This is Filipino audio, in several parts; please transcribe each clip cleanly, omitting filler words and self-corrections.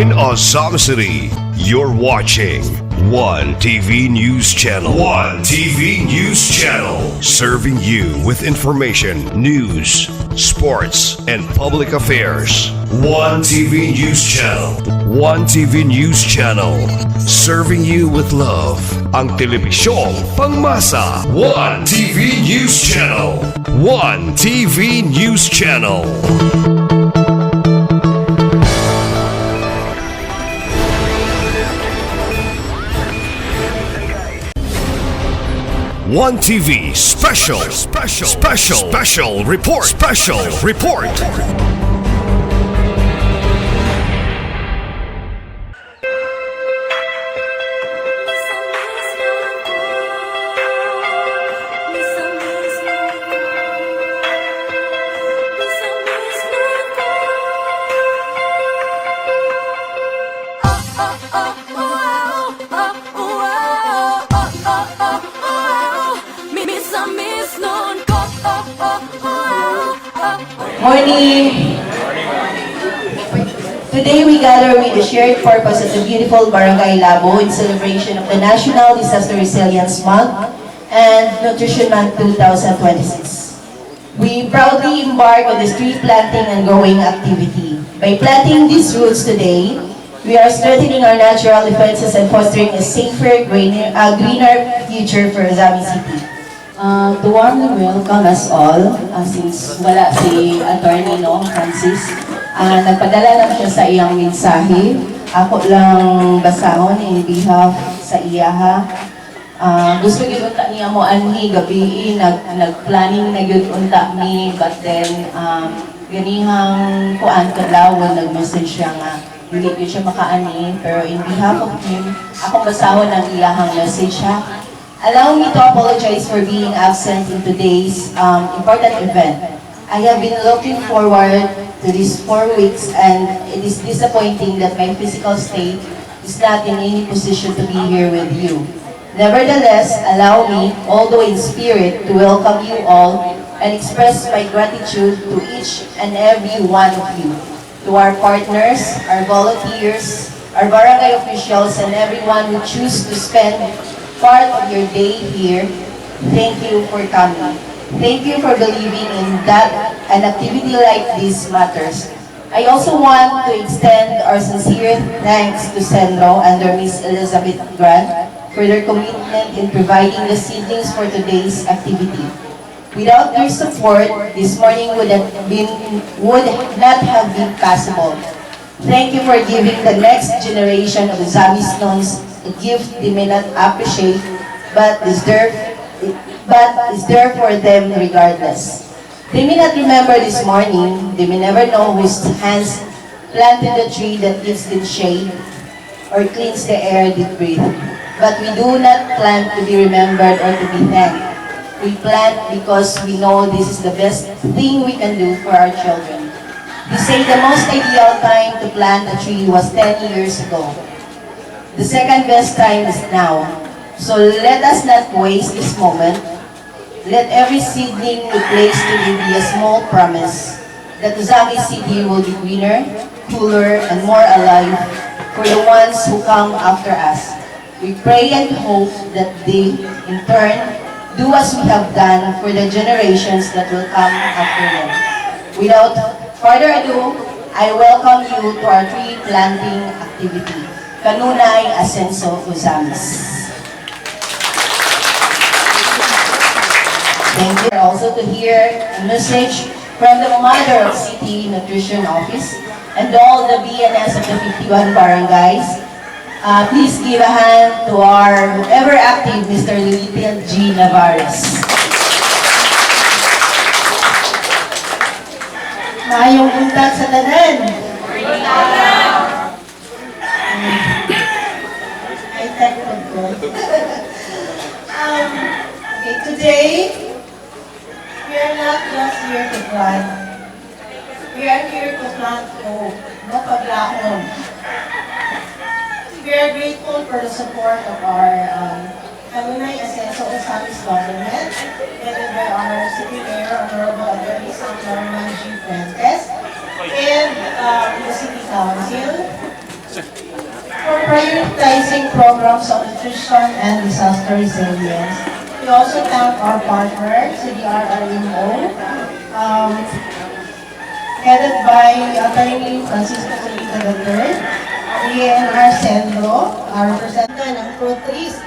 in Osama City. You're watching One TV News Channel. One TV News Channel. Serving you with information, news, sports, and public affairs. One TV News Channel. One TV News Channel. Serving you with love. Ang telebisyong pangmasa. One TV News Channel. One TV News Channel. One TV special report. Morning! Today we gather with the shared purpose of the beautiful Barangay Labo in celebration of the National Disaster Resilience Month and Nutrition Month 2026. We proudly embark on this tree planting and growing activity. By planting these roots today, we are strengthening our natural defenses and fostering a safer, greener future for Zami City. To warmly welcome us all, since wala si Attorney Francis, nagpadala lang siya sa iyang mensahe. Ako lang basahon in behalf sa iyaha. Gusto gyud unta niya mo anhi gabi nagplanning na gyud unta ni, but then ganihang kuan kadlawon nag-message siya nga dili gyud siya makaani, pero in behalf of him ako basahon ang iyahang message ha. Allow me to apologize for being absent in today's important event. I have been looking forward to these 4 weeks and it is disappointing that my physical state is not in any position to be here with you. Nevertheless, allow me, although in spirit, to welcome you all and express my gratitude to each and every one of you, to our partners, our volunteers, our barangay officials, and everyone who choose to spend part of your day here. Thank you for coming. Thank you for believing in that an activity like this matters. I also want to extend our sincere thanks to Senro under Ms. Elizabeth Grant for their commitment in providing the seedlings for today's activity. Without their support, this morning would not have been possible. Thank you for giving the next generation of Zami Stones a gift they may not appreciate, but is there for them regardless. They may not remember this morning, they may never know whose hands planted the tree that gives them shade or cleans the air they breathe. But we do not plant to be remembered or to be thanked. We plant because we know this is the best thing we can do for our children. They say the most ideal time to plant a tree was 10 years ago. The second best time is now. So let us not waste this moment. Let every seedling we place today be a small promise that Zami City will be greener, cooler, and more alive for the ones who come after us. We pray and hope that they, in turn, do as we have done for the generations that will come after them. Without further ado, I welcome you to our tree planting activity. Kanunay Asenso Uzamis. Thank you. Also to hear a message from the Mother of City Nutrition Office and all the BNS of the 51 barangays. Please give a hand to our ever active Mr. Little G. Navarez. Maayong buntag sa tanan. Okay, today, we are not just here to plant. We are here to plant hope, no paglahon. We are grateful for the support of our Kanunay Asenso Uzamis government, headed by our City Mayor, Honorable Attorney San Norman G. Fuentes, and the City Council, For prioritizing programs of nutrition and disaster resilience, we also thank our partner, CDRRMO, headed by Attorney Francisco Colita III, DNR Sendro, our representative ng Fruit Trees,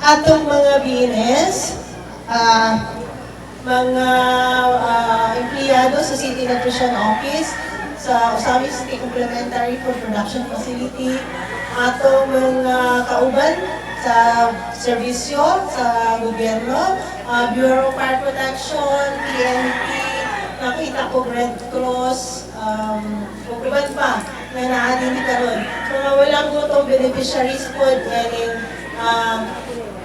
atong mga BNS, mga empleyado sa City Nutrition Office, sa Osamis City Complementary Food Production Facility, atong mga kauban sa serbisyo sa gobyerno, Bureau of Fire Protection, PNP, nakita ko Red Cross, ug iban pa na naadin karon. Mga walang gutong beneficiaries po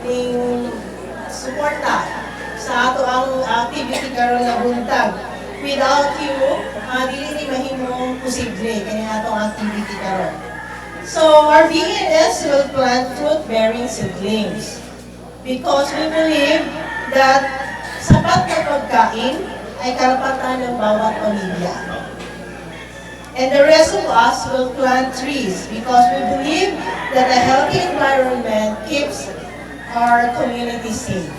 ning suporta sa ato ang activity karon nga buntag. Without you, dili ni mahimong posible kani atong activity karon. So our BNS will plant fruit-bearing seedlings because we believe that sapat na pagkain ay karapatan ng bawat pamilya. And the rest of us will plant trees because we believe that a healthy environment keeps our community safe.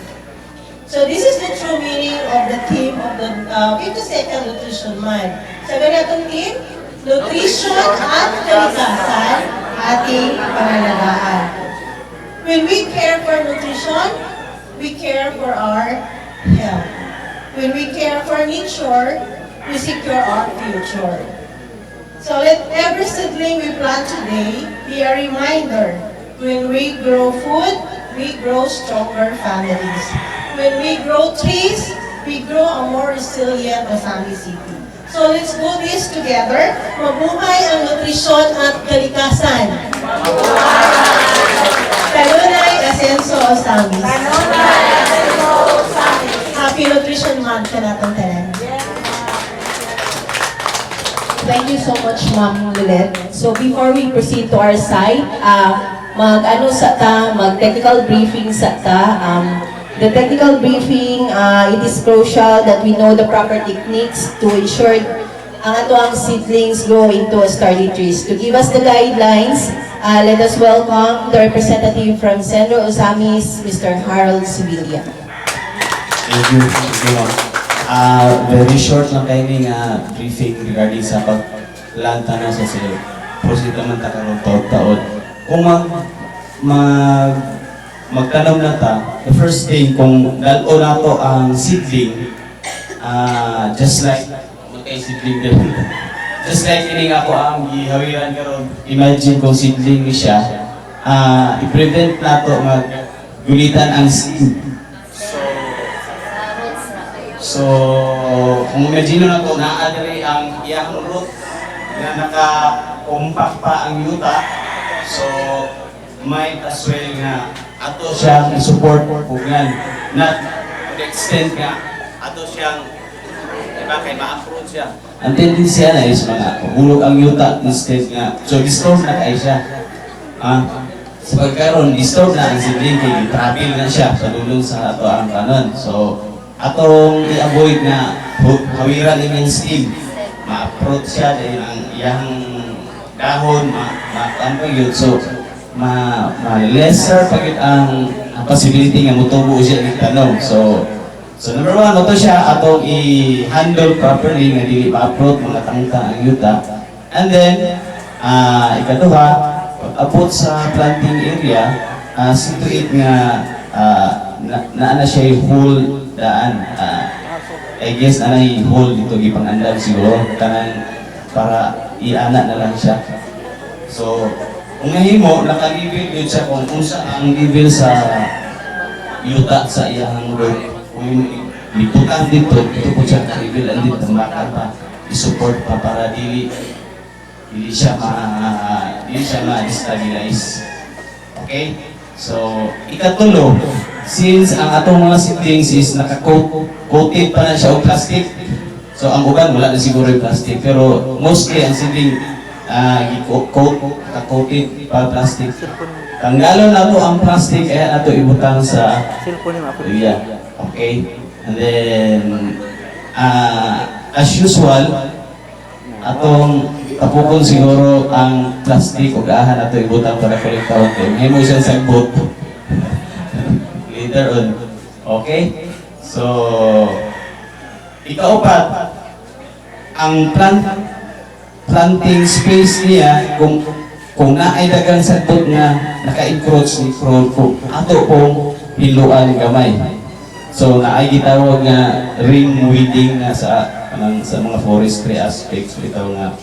So this is the true meaning of the theme of the 52nd Nutrition Month. Sa ganitong theme, nutrition at kalikasan ating pangalagaan. When we care for nutrition, we care for our health. When we care for nature, we secure our future. So let every seedling we plant today be a reminder. When we grow food, we grow stronger families. When we grow trees, we grow a more resilient Osamis City. So let's do this together. Mabuhay ang nutrisyon at kalikasan. Kanunay Asenso Osamis. Happy Nutrition Month ka natong tanan. Thank you so much, Ma'am Lilith. So before we proceed to our side, mag-technical briefing sa ta. The technical briefing, it is crucial that we know the proper techniques to ensure ang ato ang seedlings grow into a sturdy trees. To give us the guidelines, let us welcome the representative from Centro Osamis, Mr. Harold Sevilla. Thank you. Very short lang kayo ng briefing regarding sa pag-lanta na sa sila. Proceed naman ta karon taon. Kung magtanong na ta, the first thing, kung dalo na to ang seedling, just like, magkay-seedling din. Just like kining ako ang gihawiran karon, imagine kung seedling ni siya, i-prevent na to maggulitan ang seed. So, kung imagine na to, naadari ang iyang root na naka-compact pa ang yuta, so, might as well nga ato siyang support pugnan. Not to the extent nga ato siyang diba kay ma-approach siya. Ang tendency na is mga hulog ang yuta instead nga. So, disturb na kayo siya. Sa pagkaroon, disturb na ang seedling kay travel na siya sa dulong sa ato ang kanon. So, atong i-avoid na hawiran yung stem, ma-approach siya dahil ang iyang dahon, ma-tampag yun. So, lesser pagit ang possibility nga mutubo siya ng tanong. So number one, ito siya atong i-handle properly nga dili pa-approach mga tangka ang yuta. And then, ikaduha, pag-approach sa planting area, see to it nga na siya yung whole daan. I guess na yung whole dito gipang-andal siguro kanang para i-ana na lang siya. So, kung nahimo, naka-level yun siya kung unsa ang level sa yuta sa iyang road. Kung liputan dito, ito po siya naka-level and dito maka pa i-support pa para dili siya ma-destabilize. Okay? So, ikatulo, since ang atong mga seedlings is naka-coated pa na siya o plastic, so ang uban wala na siguro yung plastic, pero mostly ang seedling coated pa plastic. Tanggalon na to ang plastic, kaya na to ibutang sa area. Okay? And then, as usual, atong tapukon siguro ang plastic o gahan ato ibutang para kolektahon kay mahimo siya sagbot later on. Okay? So ikaupat, ang planting space niya kung naay dagang sagbot nga naka-encroach ni kung ato pong hiluan gamay. So naay gitawag nga ring weeding nga sa mga forestry aspects bitaw nga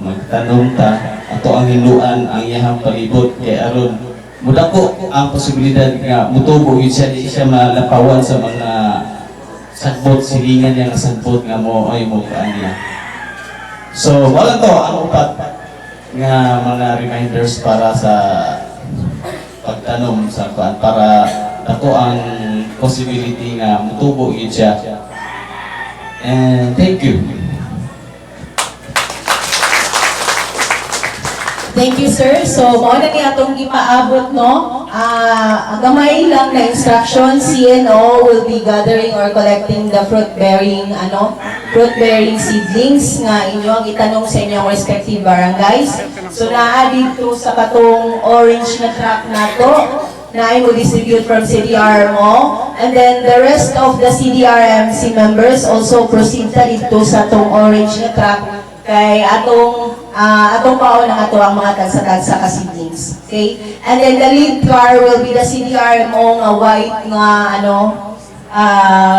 magtanong ta ato ang hiluan ang iyang palibot kay aron mudako ang posibilidad nga mutubo yun siya di siya malapawan sa mga sagbot silingan niya nga sagbot nga mo ay mo kaan niya. So wala to ang upat nga mga reminders para sa pagtanom sa kuan para dako ang possibility nga mutubo yun siya. And thank you. Thank you, sir. So, mao na ni atong ipaabot, no? Gamay lang na instruction, CNO will be gathering or collecting the fruit-bearing seedlings nga inyong itanong sa inyong respective barangays. So, naa dito sa katong orange na truck na to, na I will distribute from CDR mo. And then, the rest of the CDRMC members also proceed ta dito sa tong orange na truck kay atong paon ang ato ang mga tagsa-tagsa ka seedlings. Okay? And then the lead car will be the CDRMO nga white nga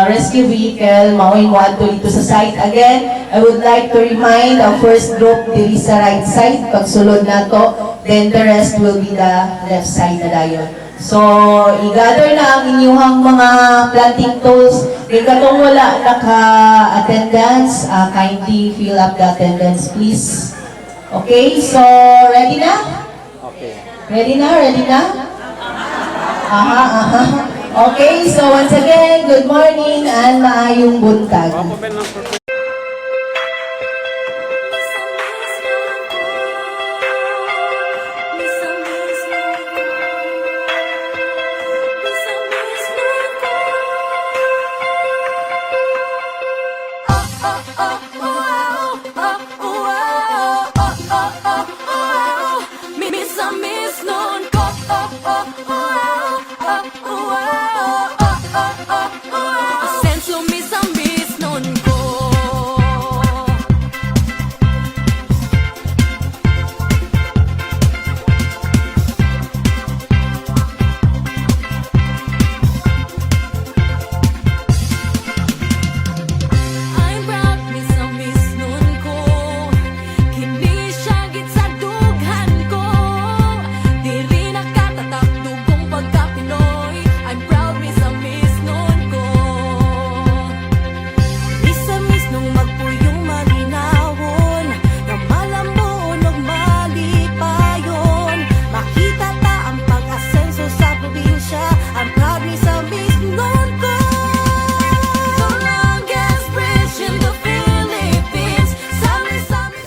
rescue vehicle mao'y moadto dito sa site. Again, I would like to remind ang first group diri sa right side pagsulod nato, then the rest will be the left side na dayon. So, i-gather na ang inyong mga planting tools. Kaya katong wala naka-attendance, kindly fill up the attendance, please. Okay, so ready na? Okay. Ready na? Ready na? Aha. Okay, so once again, good morning and maayong buntag.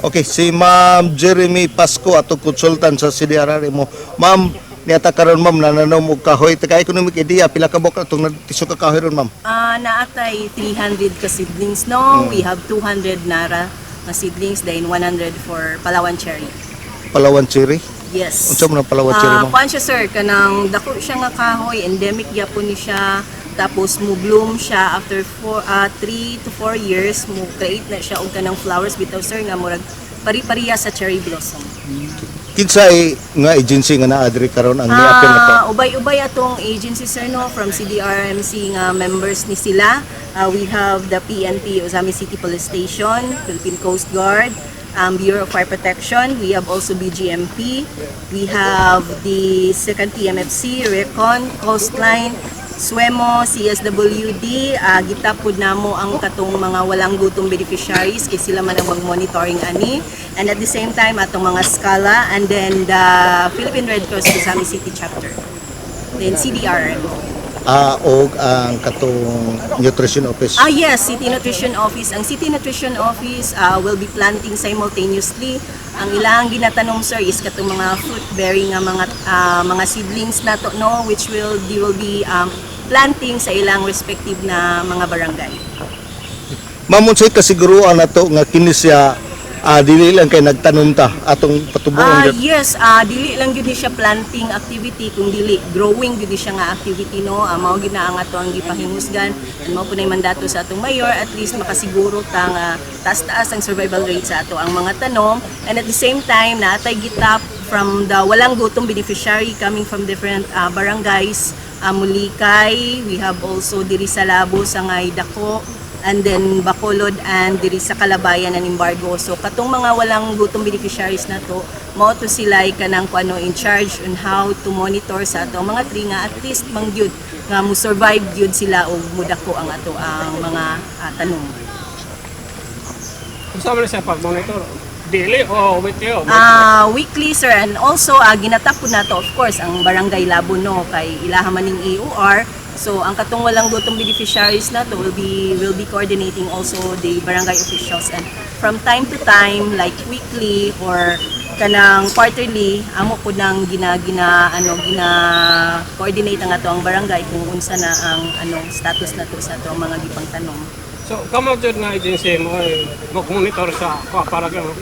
Okay, si Ma'am Jeremy Pasco atong konsultan sa CDRR mo. Ma'am, niata karon ma'am nananom og kahoy taga economic idea pila ka bok atong nagtiso ka kahoy ron ma'am? Naatay 300 ka seedlings no. We have 200 nara na seedlings then 100 for Palawan cherry. Palawan cherry? Yes. Unsa man ang Palawan cherry ma'am? Kuan siya sir kanang dako siya nga kahoy, endemic gyapon ni siya. Tapos mo bloom siya after 3 to 4 years mo create na siya og kanang flowers bitaw sir nga murag pari-pariya sa cherry blossom. Kinsay nga agency nga naa diri karon ang niapil na to? Ubay-ubay atong agency sir no from CDRMC nga members ni sila. We have the PNP Ozami City Police Station, Philippine Coast Guard, Bureau of Fire Protection. We have also BGMP. We have the 2nd TMFC, Recon, Coastline, Suemo, CSWD, gitapod namo ang katong mga walang gutom beneficiaries kay sila man ang mag-monitoring ani. And at the same time atong mga Scala and then the Philippine Red Cross Ozami City Chapter. Then CDRM. Og ang katong nutrition office. Yes, City Nutrition Office. Ang City Nutrition Office will be planting simultaneously. Ang ilang ginatanong sir is katong mga fruit-bearing nga mga seedlings na to no which they will be planting sa ilang respective na mga barangay. Ma'am, unsay kasiguruan nato nga kini siya dili lang kay nagtanom ta atong patubuan gyud. Yes, dili lang gyud ni siya planting activity kung dili growing gyud ni siya nga activity no. Mao gyud na ang ato ang gipahingusgan and mao punay mandato sa atong mayor at least makasiguro ta nga taas-taas ang survival rate sa ato ang mga tanom and at the same time natay gitap from the walang gutom beneficiary coming from different barangays. Mulikay, we have also diri sa Labo sa ngay Dako, and then Bacolod and diri sa Kalabayan and Embargo. So katong mga walang gutom beneficiaries na to, mao to sila kanang kuano in charge on how to monitor sa ato mga tree nga at least mangyud nga mo survive gyud sila o mudako ang ato ang mga tanom. Kasama na siya pag-monitor. Daily o weekly o? Weekly sir, and also ginatap po na to of course ang Barangay Labo no kay ilaha maning EOR. So ang katong walang gutom beneficiaries na to will be coordinating also the barangay officials and from time to time like weekly or kanang quarterly amo po nang gina coordinate ang ato ang barangay kung unsa na ang status na to sa ato mga gipang tanom. So, kamo dyan nga agency mo ay mag-monitor sa para gano'n?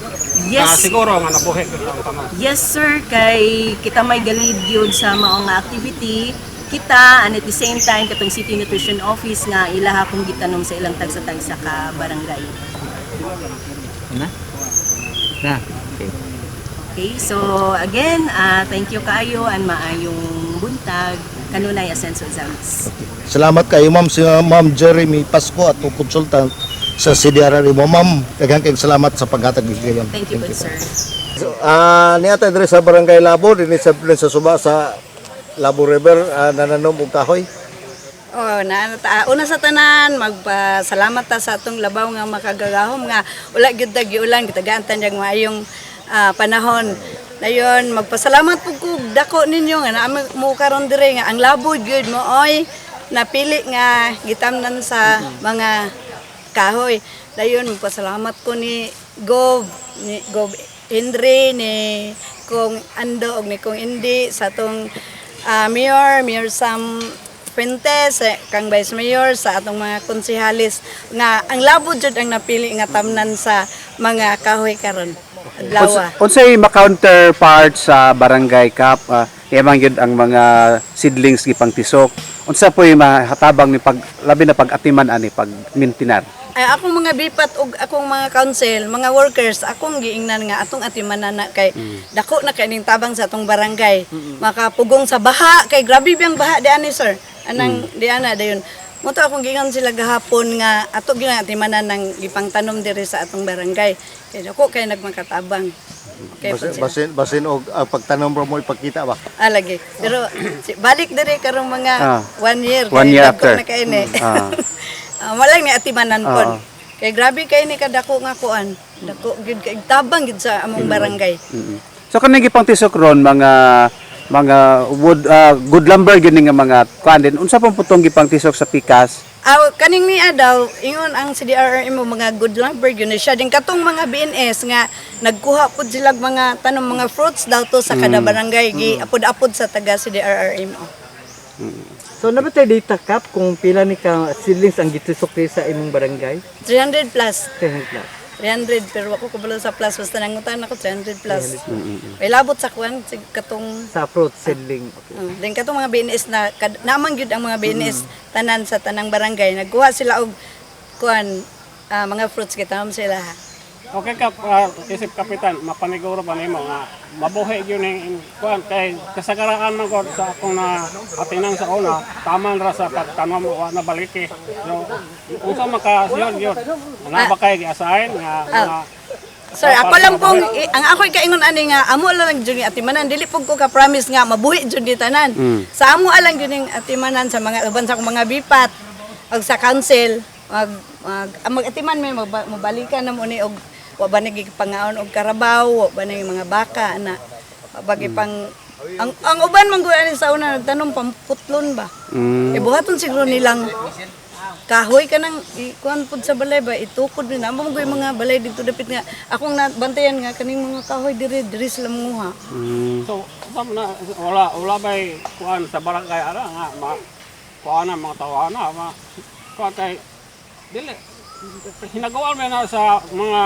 Yes. Siguro nga nabuhay ko lang tama. Yes sir, kay kita may galid yun sa maong activity. Kita and at the same time katong City Nutrition Office nga ilaha kong gitanom sa ilang tagsa-tagsa ka barangay. Na. Okay. Okay, so again, thank you kaayo and maayong buntag kanunay Asenso Exams. Salamat kayo ma'am, si Ma'am Jeremy Pasco at consultant sa CDRR mo. Ma'am, daghang salamat sa paghatag bigayon. Thank you, good sir. So, niya tayo sa Barangay Labo, din sa Suba sa Labo River, nananom og kahoy. Una sa tanan magpasalamat ta sa atong labaw nga makagagahom nga wala gyud giulan gitagaan tanyag maayong panahon. Dayon magpasalamat pud ko dako ninyo nga naa mo karon dire nga ang labo gyud mo oy napili nga gitamnan sa mga kahoy. Dayon magpasalamat ko ni Gov Henry ni kung Ando og ni kung Indi sa atong Mayor Sam Fuentes, kang Vice Mayor sa atong mga konsehalis nga ang labo jud ang napili nga tamnan sa mga kahoy karon. Adlaw. Unsay ma-counterpart sa barangay CAP, yamang yun ang mga seedlings gipang tisok. Unsa po'y mahatabang ni labi na pag-atiman ani pag-mintinar? Ay akong mga bipat ug akong mga council, mga workers, akong giingnan nga atong atimanan na kay dako na kay ning tabang sa atong barangay. Makapugong sa baha kay grabe biyang baha di ani sir. Anang di ana dayon. Moto akong gingan sila gahapon nga ato ginatimanan ng gipangtanom diri sa atong barangay. Kay dako kay nagmakatabang. Okay, basin og pagtanom mo ipakita ba? Lagi. Pero balik diri karong mga 1 year. 1 year after. Na kay ni. Wala ni atimanan pon. Kay grabe kay ni kadako nga kuan. Dako gid kay tabang gid sa among barangay. So kanang gipang tisok ron mga wood good lumber gid nga mga kuan din unsa pang putong gipang tisok sa pikas? Kaning niya daw ingon ang CDRRM mo mga good lumber yun siya din katong mga BNS nga nagkuha pud sila mga tanom mga fruits daw to sa kada barangay gi apod-apod sa taga CDRRM. So nabatay data cap kung pila ni ka seedlings ang gitusok sa imong barangay? 300 plus. 300 plus. 300 pero ako kabalo sa plus basta nangutan ako 300 plus. May labot sa kuan katong Sa fruit seedling. Okay. then katong mga BNS na naman gyud ang mga BNS tanan sa tanang barangay nagkuha sila og kuan mga fruits gitam sila. Okay ka, isip kapitan, mapaniguro ba nimo nga mabuhay yun yung kuan kay kasagaraan man ko sa akong na atinang sa una taman ra sa pagtanom wa na baliki. So unsa makasiyon yun? Nga ba kay giasahin nga Sir, ako lang pong ang ako'y kaingon ani nga amo lang jud ni atimanan dili pug ko ka promise nga mabuhi jud ni tanan. Sa amo lang jud ning atimanan sa mga uban sa akong mga bipat ug sa council mag atiman may mabalikan na mo ni og wa ba nagpangaon og karabaw, wa ba nang mga baka na bagi pang ang uban man gud ani sa una nagtanom pamputlon ba. Buhaton siguro nilang kahoy ka nang ikuan pud sa balay ba itukod ni namo mga mga balay dito dapit nga akong nabantayan nga kaning mga kahoy diri sila manguha. so wala bay kuan sa barangay ara nga kuan na mga tawana kuan kay dili hinagawa man na sa mga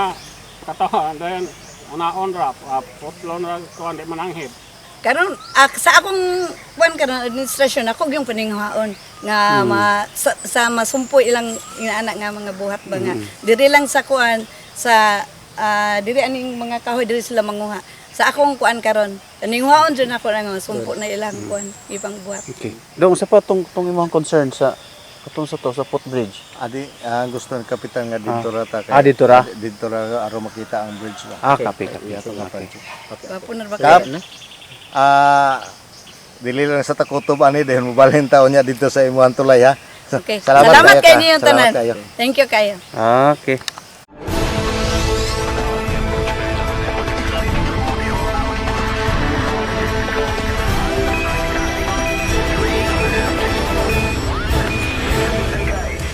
katawa, then unaon ra, putlon ra kuan di mananghid. Karon sa akong kuan karon administrasyon ako yung paninghaon nga sa masumpoy ilang inaanak nga mga buhat ba nga diri lang sa kuan sa diri aning mga kahoy diri sila manguha sa akong kuan karon paninghaon jud ako nga sumpo na ilang kuan ibang buhat. Okay. Dong sa pa tong imong concern sa katong sa to sa footbridge. Adi, gusto ng kapitan nga dito ra ta. Dito ra? Dito ra aron makita ang bridge ba. Kapi. Papunar ba Kap, kayo? dili lang sa takutob ani dahil mobalhin taon niya dito sa imuhang tulay ha. Okay. Salamat kayo ka. niyo Salamat tanan. kayo. Thank you kayo. Okay.